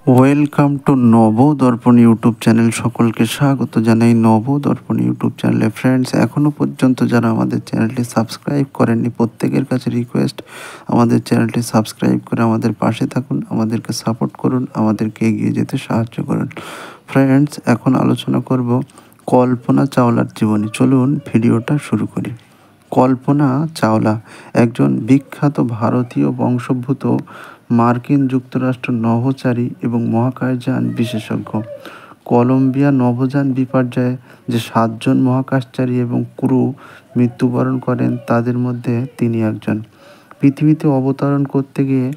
Welcome to Nabadarpan YouTube channel. সকলকে স্বাগত জানাই নবদর্পণ ইউটিউব চ্যানেলে। ফ্রেন্ডস, এখনও পর্যন্ত যারা আমাদের চ্যানেলটি সাবস্ক্রাইব করেননি, প্রত্যেকের কাছে রিকোয়েস্ট, আমাদের চ্যানেলটি সাবস্ক্রাইব করে আমাদের পাশে থাকুন, আমাদেরকে সাপোর্ট করুন, আমাদেরকে এগিয়ে যেতে সাহায্য করুন। ফ্রেন্ডস, এখন আলোচনা করব কল্পনা চাওলার জীবনী। চলুন ভিডিওটা শুরু করি। কল্পনা চাওলা একজন বিখ্যাত ভারতীয় বংশোদ্ভূত মার্কিন যুক্তরাষ্ট্র নভোচারী এবং মহাকাশযান বিশেষজ্ঞ। কলম্বিয়া নভোযান বিপর্যয়ে যে 7 জন মহাকাশচারী এবং ক্রু মৃত্যুবরণ করেন তাদের মধ্যে তিনি একজন। পৃথিবীতে অবতরণ করতে গিয়ে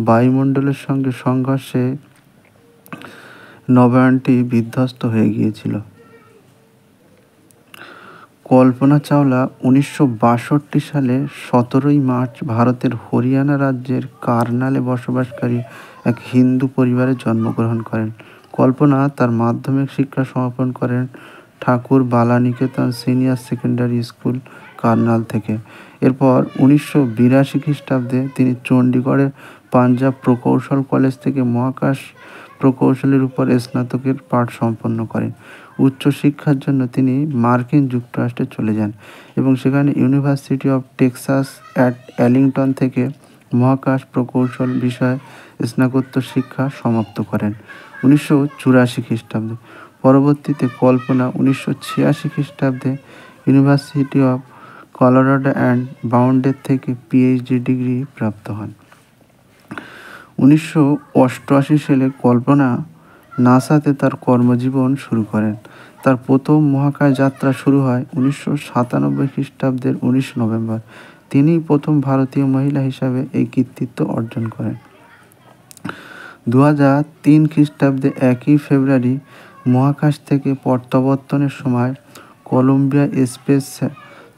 বায়ুমণ্ডলের সঙ্গে সংঘর্ষে নভোযানটি বিধ্বস্ত হয়ে গিয়েছিল। কল্পনা চাওলা 1962 সালে 17 মার্চ ভারতের হরিয়ানা রাজ্যের কার্নালে বসবাসকারী এক হিন্দু পরিবারে জন্মগ্রহণ করেন। কল্পনা তার মাধ্যমিক শিক্ষা সমাপন করেন ঠাকুর বালানিকেতন সিনিয়র সেকেন্ডারি স্কুল, কার্নাল থেকে। এরপর 1982 খ্রিস্টাব্দে তিনি চণ্ডীগড়ের পাঞ্জাব প্রকৌশল কলেজ থেকে মহাকাশ প্রকৌশলের উপর স্নাতকের পাঠ সম্পন্ন করেন। উচ্চশিক্ষার জন্য তিনি মার্কিন যুক্তরাষ্ট্রে চলে যান এবং সেখানে university of Texas at Arlington থেকে মহাকাশ প্রকৌশল বিষয়ে স্নাতকোত্তর শিক্ষা সমাপ্ত করেন 1984 খ্রিস্টাব্দে। পরবর্তীতে কল্পনা 1986 খ্রিস্টাব্দে ইউনিভার্সিটি অফ কলোরাডো অ্যান্ড বাউন্ডের থেকে পিএইচডি ডিগ্রি প্রাপ্ত হন। 1988 সালে কল্পনা নাসাতে তার কর্মজীবন শুরু করেন। তার প্রথম মহাকাশ যাত্রা শুরু হয় 1997 খ্রিস্টাব্দের 19 নভেম্বর। তিনিই প্রথম ভারতীয় মহিলা হিসাবে এই কৃতিত্ব অর্জন করেন। 2003 খ্রিস্টাব্দে 1 ফেব্রুয়ারি মহাকাশ থেকে প্রত্যাবর্তনের সময় কলম্বিয়া স্পেস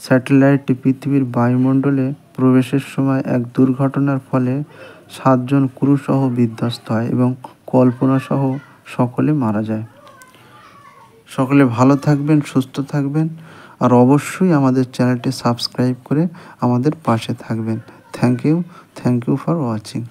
স্যাটেলাইটটি পৃথিবীর বায়ুমণ্ডলে প্রবেশের সময় এক দুর্ঘটনার ফলে 7 জন ক্রু সহ বিধ্বস্ত হয় এবং কল্পনা সহ সকলে মারা যায়। সকলে ভালো থাকবেন, সুস্থ থাকবেন, আর অবশ্যই আমাদের চ্যানেলটি সাবস্ক্রাইব করে আমাদের পাশে থাকবেন। Thank you for watching.